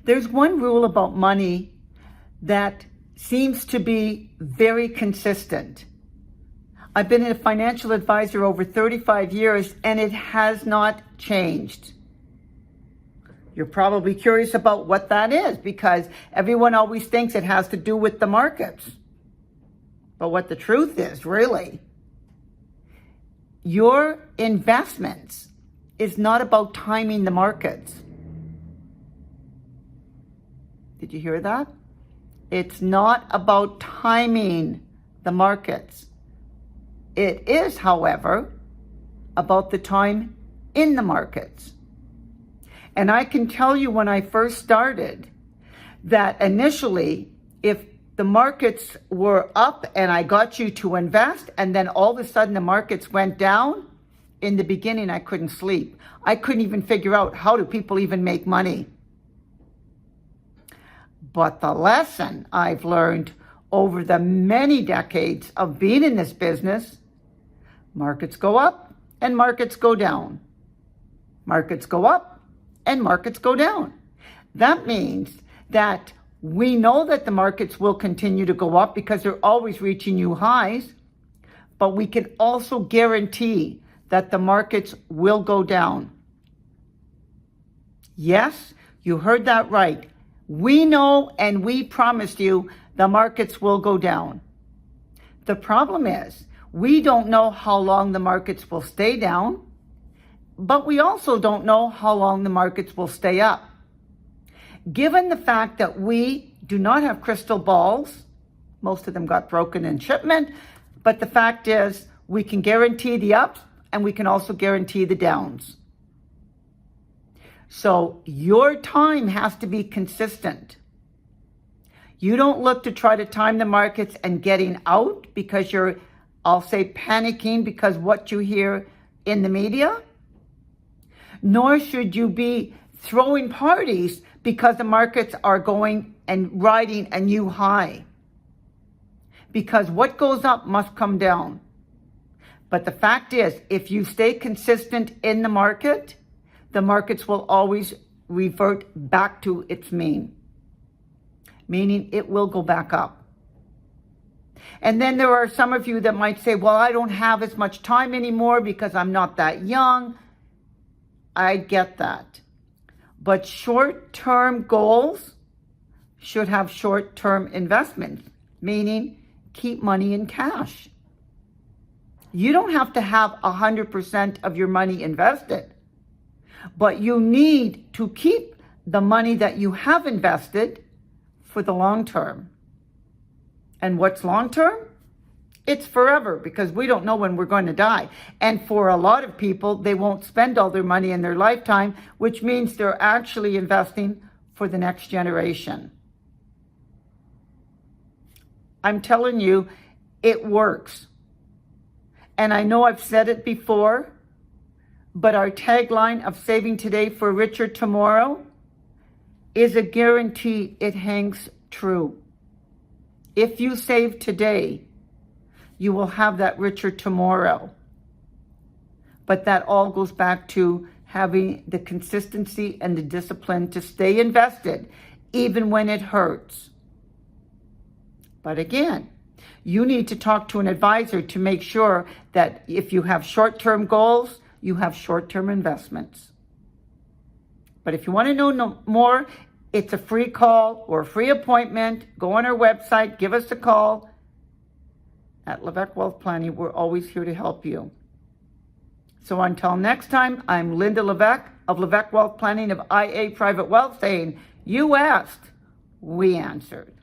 There's one rule about money that seems to be very consistent. I've been a financial advisor over 35 years and it has not changed. You're probably curious about what that is because everyone always thinks it has to do with the markets. But what the truth is, really, your investments is not about timing the markets. Did you hear that? It's not about timing the markets. It is, however, about the time in the markets. And I can tell you when I first started that initially, if the markets were up and I got you to invest and then all of a sudden the markets went down, in the beginning I couldn't sleep. I couldn't even figure out how do people even make money. But the lesson I've learned over the many decades of being in this business, markets go up and markets go down. Markets go up and markets go down. That means that we know that the markets will continue to go up because they're always reaching new highs, but we can also guarantee that the markets will go down. Yes, you heard that right. We know and we promised you the markets will go down. The problem is we don't know how long the markets will stay down, but we also don't know how long the markets will stay up. Given the fact that we do not have crystal balls, most of them got broken in shipment, but the fact is we can guarantee the ups and we can also guarantee the downs. So your time has to be consistent. You don't look to try to time the markets and getting out because you're, I'll say, panicking because what you hear in the media. Nor should you be throwing parties because the markets are going and riding a new high. Because what goes up must come down. But the fact is, if you stay consistent in the markets will always revert back to its mean. Meaning it will go back up. And then there are some of you that might say, well, I don't have as much time anymore because I'm not that young. I get that. But short-term goals should have short-term investments, meaning keep money in cash. You don't have to have 100% of your money invested, but you need to keep the money that you have invested for the long term. And what's long term? It's forever because we don't know when we're going to die. And for a lot of people, they won't spend all their money in their lifetime, which means they're actually investing for the next generation. I'm telling you, it works. And I know I've said it before, but our tagline of saving today for richer tomorrow is a guarantee it hangs true. If you save today, you will have that richer tomorrow. But that all goes back to having the consistency and the discipline to stay invested, even when it hurts. But again, you need to talk to an advisor to make sure that if you have short-term goals, you have short-term investments. But if you want to know more, it's a free call or a free appointment. Go on our website, give us a call. At Levesque Wealth Planning, we're always here to help you. So until next time, I'm Linda Levesque of Levesque Wealth Planning of IA Private Wealth saying, you asked, we answered.